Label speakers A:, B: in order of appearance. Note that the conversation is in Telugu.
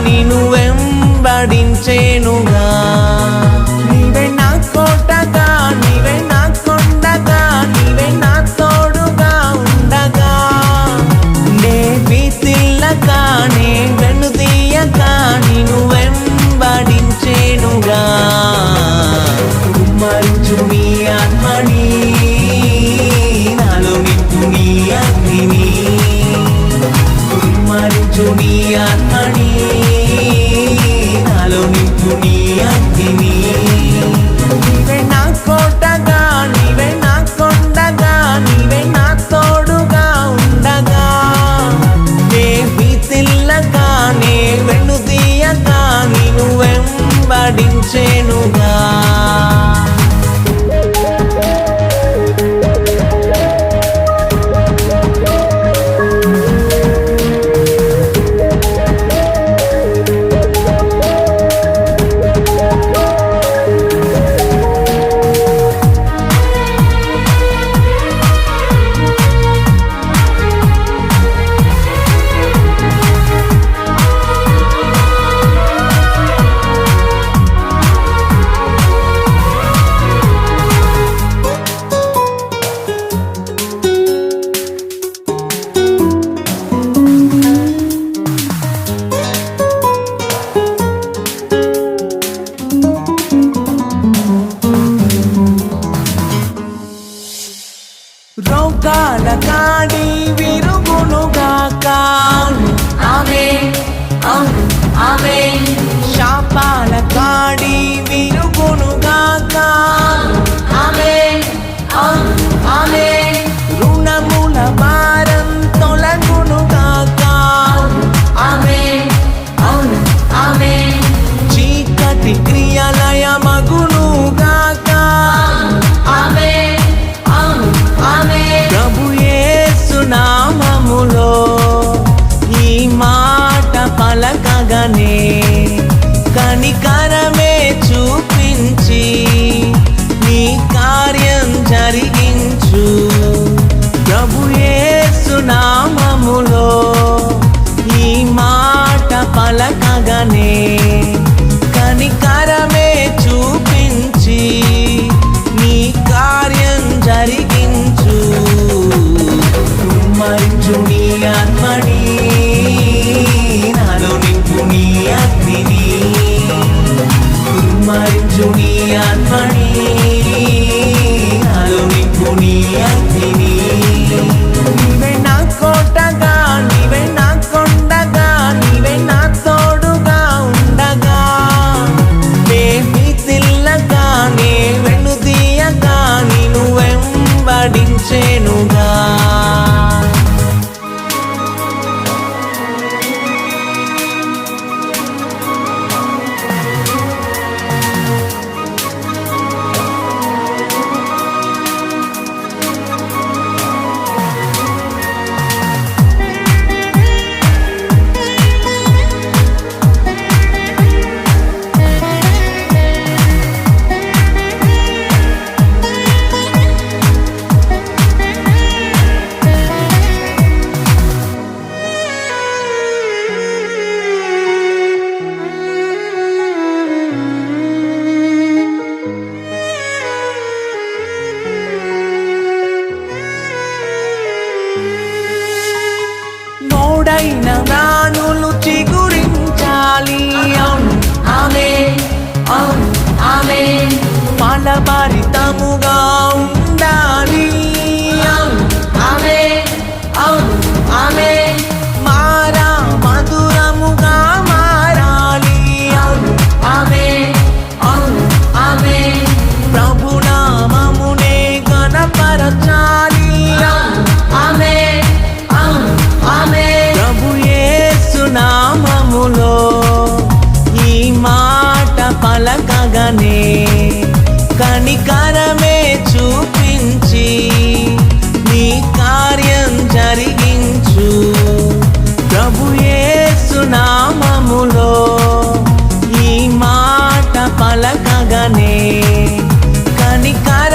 A: నిన్ను వెంబడించేనుగా. నీవే నా కోటగా, నీవే నా కొండగా, నీవే నా తోడుగా ఉండగా. నే భీతిల్లక, నే వెనుదీయక నిన్ను వెంబడించేనుగా. కుమ్మరించు నీ ఆత్మని, నాలో నింపు నీ అగ్నిని. కుమ్మరించు నీ ఆత్మని, నాలో నింపు నీ అగ్నిని. నీవే నా కోటగా, నీవే నా కొండగా, నీవే నా తోడుగా ఉండగా. నే భీతిల్లక, నే వెనుదీయక నిన్ను వెంబడించేనుగా. రోగాల కాడి విరుగునుగాక.
B: ఆమేన్ ఆమేన్ ఆమేన్.
A: శాపాల కాడి విరుగునుగాక.
B: ఆమేన్ ఆమేన్.
A: రుణముల భారం తొలగునుగాక.
B: ఆమేన్ ఆమేన్.
A: చీకటి క్రియలయమగునుగాక.
B: ఆమేన్ ఆమేన్.
A: ప్రభు యేసు నామములో ఈ మాట పలకగానే కనికరమే చూపించి నీ కార్యం జరిగించు. ప్రభు యేసు నామములో ఈ మాట పలకగానే కనికరమే చూపించి నీ కార్యం జరిగించు. కుమ్మరించు నీ ఆత్మని, నాలో నింపు నీ అగ్నిని. కుమ్మరించు నీ ఆత్మని, నాలో నింపు నీ అగ్నిని. నీవే నా కోటగా, నీవే నా కొండగా, నీవే నా తోడుగా ఉండగా. నే భీతిల్లక, నే వెనుదీయక నిన్ను వెంబడించేనుగా. నోడైన నానులు చిగురించాలి.
B: ఆమేన్ ఆమేన్.
A: ఫలభరితముగా ఉండాలి.
B: ఆమేన్ ఆమేన్.
A: మారా మధురముగా మారాలి.
B: ఆమేన్ ఆమేన్.
A: ప్రభు నామమునే ఘనపరచాలి.
B: ఆమేన్ ఆమేన్.
A: ప్రభు యేసు నామములో ఈ మాట పలకగానే కనికరమే చూపించి నీ కార్యం జరిగించు. ప్రభు యేసు నామములో ఈ మాట పలకగానే కనికర